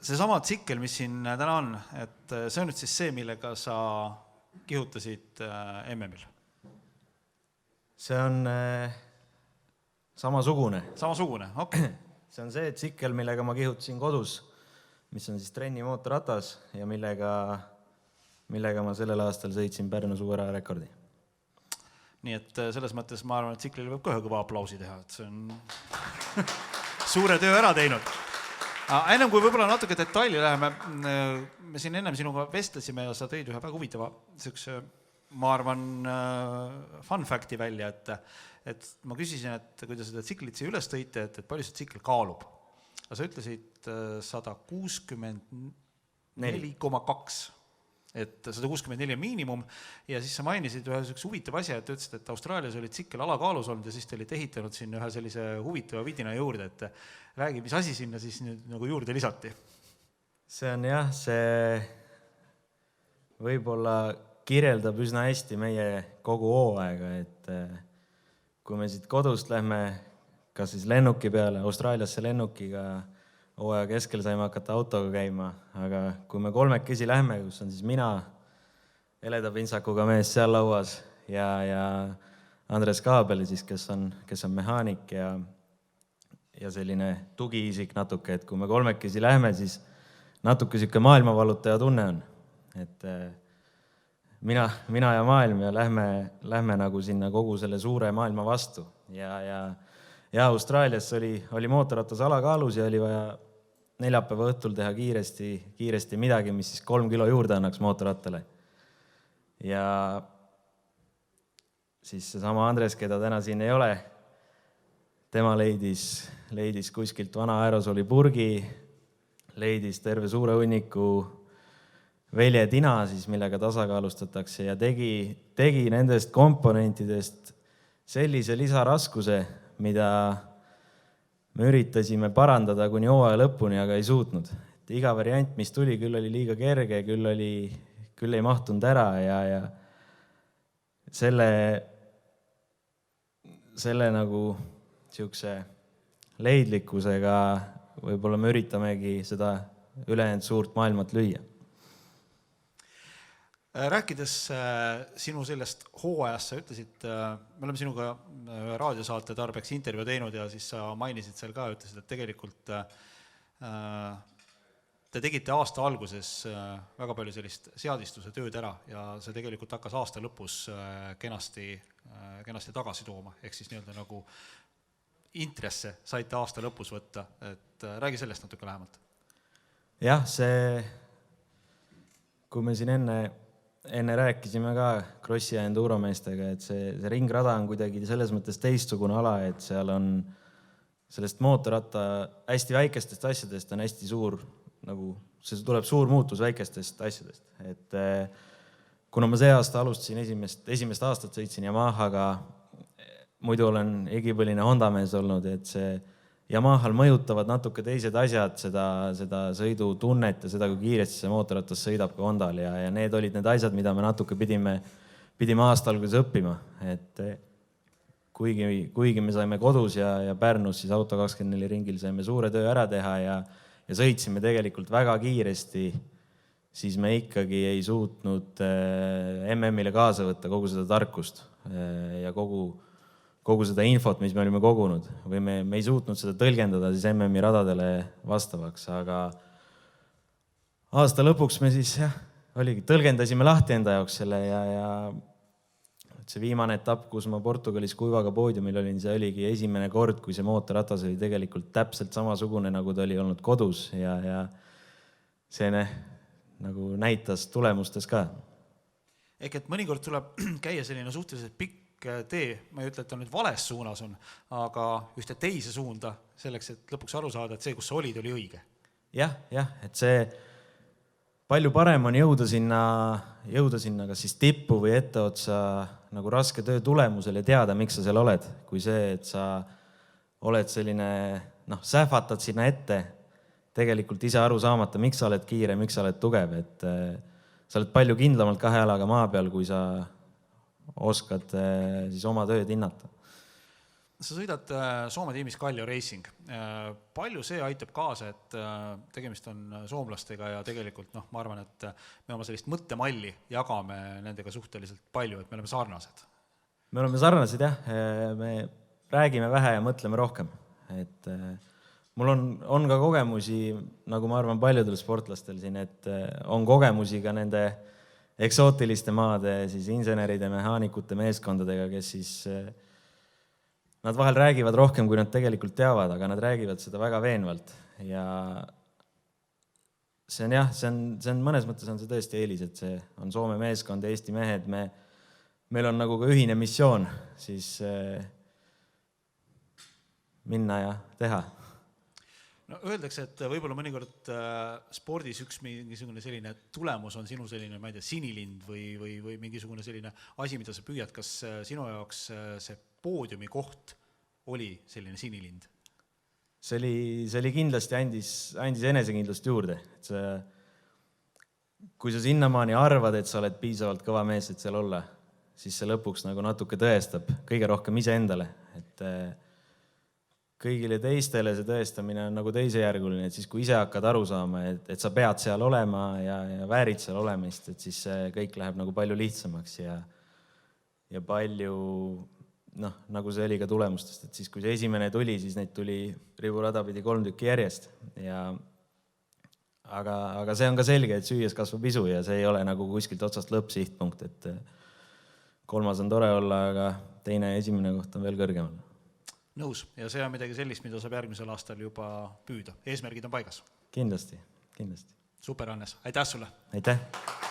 see sama tsikkel, mis siin täna on, et see on nüüd siis see, millega sa kihutasid MM-il? See on samasugune. Samasugune, okei. See on see tsikkel, millega ma kihutasin kodus, mis on siis trenni mootorratas ja millega ma sellel aastal sõitsin Pärnu suuvõra rekordi. Nii et selles mõttes ma arvan, et tsiklile võib ka ühe kõva aplausi teha, et see on suure töö ära teinud. Ennem kui võib-olla natuke detaili läheme, me siin ennem sinuga vestlesime ja sa tõid ühe väga huvitava ma arvan fun facti välja, et ma küsisin, et kui te seda tsiklit siia üles tõite, et palju see tsikl kaalub. Sa ütlesid 164,2. Et 164 miinimum ja siis sa mainisid ühe huvitav asja, et ütlesid, et Austraalias oli tsikkel alakaalus olnud ja siis te olite ehitanud siin ühe sellise huvitava vidina juurde, et räägi, mis asi sinna siis nüüd nagu juurde lisati? See on jah, see võib-olla kirjeldab üsna hästi meie kogu hooaega, et kui me siit kodust lähme kas siis lennuki peale, Austraaliasse lennukiga, hooaja keskel saime hakata autoga käima, aga kui me kolmekesi lähme, kus on siis mina, Heleda Pintsakuga mees seal lauas ja Andres Kaabel, siis, kes on mehaanik ja selline tugiisik natuke, et kui me kolmekesi lähme, siis natuke siuke maailmavallutaja tunne on, et mina ja maailm ja lähme nagu sinna kogu selle suure maailma vastu ja Austraalias oli mootorratas alakaalus ja oli vaja neljapäeva õhtul teha kiiresti midagi, mis siis 3 kilo juurde annaks mootorrattale. Ja siis seesama Andres, keda täna siin ei ole, tema leidis kuskilt vana aerosoli purgi, leidis terve suure hunniku veljetina, siis, millega tasakaalustatakse ja tegi nendest komponentidest sellise lisaraskuse, mida me üritasime parandada kuni hooaja lõpuni, aga ei suutnud. Et iga variant, mis tuli, küll oli liiga kerge, küll ei mahtunud ära ja selle nagu siukse leidlikkusega võib-olla me üritamegi seda ülejäänud suurt maailmat lüüa. Rääkides sinu sellest hooajast, sa ütlesid, me oleme sinuga raadiosaate tarbeks intervjuu teinud ja siis sa mainisid seal ka, ütlesid, et tegelikult te tegite aasta alguses väga palju sellist seadistuse tööd ära ja see tegelikult hakkas aasta lõpus kenasti tagasi tooma, ehk siis nii-öelda nagu intresse saite aasta lõpus võtta, et räägi sellest natuke lähemalt. Jah, kui me siin enne rääkisime ka Krossi ja Enduro meestega, et see ringrada on kuidagi selles mõttes teistsugune ala, et seal on sellest mootorratta hästi väikestest asjadest on hästi suur, nagu see tuleb suur muutus väikestest asjadest. Et kuna ma see aasta alustasin esimest aastat sõitsin Yamahaga, muidu olen igipõline Honda mees olnud, et see Yamahal mõjutavad natuke teised asjad, seda sõidutunnet ja seda, kui kiiresti see mootorratas sõidab ka Hondal ja need olid need asjad, mida me natuke pidime aasta alguses õppima. Et kuigi me saime kodus ja Pärnus siis Auto24 ringil saime suure töö ära teha ja sõitsime tegelikult väga kiiresti, siis me ikkagi ei suutnud MM-ile kaasa võtta kogu seda tarkust ja kogu seda infot, mis me olime kogunud või me ei suutnud seda tõlgendada siis MM-i radadele vastavaks, aga aasta lõpuks me siis tõlgendasime lahti enda jaoks selle ja see viimane etapp, kus ma Portugalis kuivaga poodiumil olin, see oligi esimene kord, kui see mootorratas oli tegelikult täpselt samasugune, nagu ta oli olnud kodus ja see nagu näitas tulemustes ka. Ehk et mõnikord tuleb käia selline suhteliselt pikk tee, ma ei ütle, et ta nüüd vales suunas on, aga ühte teise suunda selleks, et lõpuks aru saada, et see, kus sa olid, oli õige. Jah, et see palju parem on jõuda sinna kas siis tippu või etteotsa nagu raske töö tulemusel ja teada, miks sa seal oled, kui see, et sa oled selline, sähvatad sinna ette, tegelikult ise aru saamata, miks sa oled kiire, miks sa oled tugev, et sa oled palju kindlamalt kahe jalaga maa peal, kui sa oskad siis oma tööd hinnata. sa sõidad Soome tiimis Kallio Racing. Palju see aitab kaasa, et tegemist on soomlastega ja tegelikult ma arvan, et me oma sellist mõttemalli jagame nendega suhteliselt palju, et me oleme sarnased. Me oleme sarnased jah, me räägime vähe ja mõtleme rohkem. Et mul on ka kogemusi, nagu ma arvan paljudel sportlastel siin, et on kogemusi ka nende eksootiliste maade siis inseneride, mehaanikute, meeskondadega, kes siis nad vahel räägivad rohkem, kui nad tegelikult teavad, aga nad räägivad seda väga veenvalt. Ja see on jah, see on mõnes mõttes on see tõesti eelis, et see on Soome meeskond, Eesti mehed. Meil on nagu ka ühine missioon siis minna ja teha. No, öeldakse, et võib-olla mõnikord spordis üks mingisugune selline tulemus on sinu selline, ma ei tea, sinilind või mingisugune selline asi, mida sa püüad. Kas sinu jaoks see poodiumi koht oli selline sinilind? See oli kindlasti andis enesekindlust juurde. Kui sa sinnamaani arvad, et sa oled piisavalt kõva mees, et seal olla, siis see lõpuks nagu natuke tõestab kõige rohkem iseendale. Et kõigile teistele see tõestamine on nagu teisejärguline, et siis kui ise hakkad aru saama, et sa pead seal olema ja väärid seal olemist, et siis see kõik läheb nagu palju lihtsamaks ja palju, nagu see oli ka tulemustest, et siis kui see esimene tuli, siis neid tuli riburada pidi 3 tükki järjest. Aga see on ka selge, et süües kasvab isu ja see ei ole nagu kuskilt otsast lõppsihtpunkt, et 3. on tore olla, aga teine ja esimene koht on veel kõrgemal. Nõus. Ja see on midagi sellist, mida saab järgmisel aastal juba püüda. Eesmärgid on paigas. Kindlasti. Super, Hannes. Aitäh sulle! Aitäh!